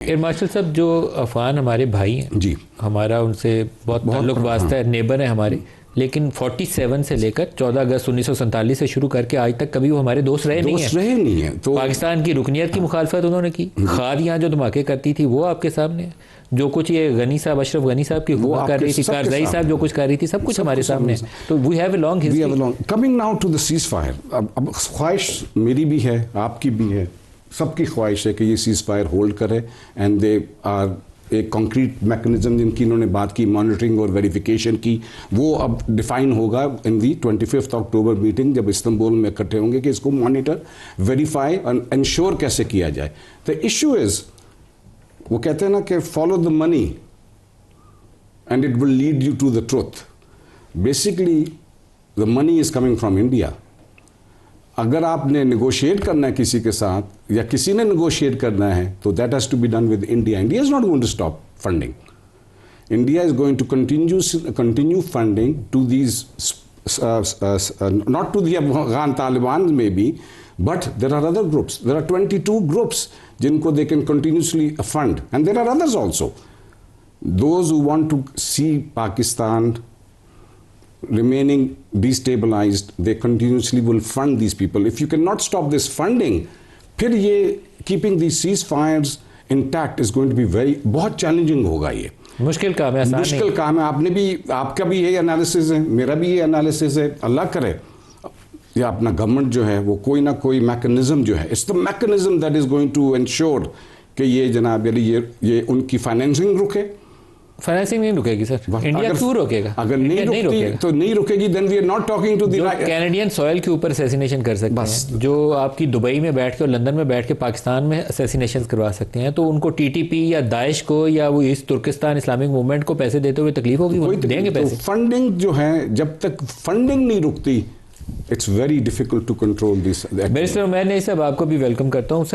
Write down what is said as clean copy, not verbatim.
Air marshal साहब, जो अफगान हमारे भाई हैं जी, हमारा उनसे बहुत ताल्लुक वास्ता है, नेबर है हमारे, लेकिन 47 से लेकर 14 अगस्त 1947 से शुरू करके आज तक कभी वो हमारे दोस्त रहे नहीं है। तो पाकिस्तान की रुकनियत की मुखालफत उन्होंने की, खाद यहाँ जो धमाके करती थी वो आपके सामने है, जो कुछ ये गनी साहब, अशरफ गनी साहब की हुकूमत कर रही थी, कारज़ई साहब जो कुछ कर रही थी, सब कुछ हमारे सामने है। तो we have a long history. Coming now to the ceasefire, अब ख्वाहिश मेरी भी है, आपकी भी है, सबकी ख्वाहिश है कि ये सीज फायर होल्ड करे एंड दे आर एक कॉन्क्रीट मैकेनिज्म जिनकी इन्होंने बात की, मॉनिटरिंग और वेरिफिकेशन की, वो अब डिफाइन होगा इन दी 25 अक्टूबर मीटिंग, जब इस्तांबुल में इकट्ठे होंगे कि इसको मॉनिटर, वेरीफाई और इंश्योर कैसे किया जाए। द इशू इज, वो कहते हैं ना कि follow the money and it will lead you to the truth. Basically the money is coming from India. अगर आपने नेगोशिएट करना है किसी के साथ या किसी ने नेगोशिएट करना है तो that has to be done with India. India is not going to stop funding. India is going to continue funding to these, not to the Afghan Taliban maybe, but there are other groups. There are 22 groups jinko they can continuously fund, and there are others also. Those who want to see Pakistan remaining destabilized, they continuously will fund these people. If you cannot stop this funding, फिर ये keeping these ceasefires intact is going to be बहुत challenging होगा। ये मुश्किल काम है, मुश्किल काम है। आपने भी, आपका भी यही एनालिसिस है, मेरा भी ये एनालिसिस है। अल्लाह करे या अपना गवर्नमेंट जो है वो कोई ना कोई मैकेनिज्म जो है, it's the mechanism that is going to ensure कि ये जनाब ये उनकी फाइनेंसिंग रुके। फाइनेंसिंग नहीं रुकेगी सर, इंडिया क्यों रोकेगा? अगर नहीं रुकेगी तो नहीं रुकेगी, then we are not talking to the Canadian soil के ऊपर असैसिनेशन कर सकते हैं, जो आपकी दुबई में बैठ के और लंदन में बैठ के पाकिस्तान में असैसिनेशन करवा सकते हैं, तो उनको टीटीपी या दाइश को या वो ईस्ट तुर्किस्तान इस्लामिक मूवमेंट को पैसे देते हुए तकलीफ होगी, वो देंगे पैसे। फंडिंग जो है, जब तक फंडिंग नहीं रुकती, it's very difficult to control this. Barrister Umair नईं साहब, आपको भी वेलकम करता हूँ।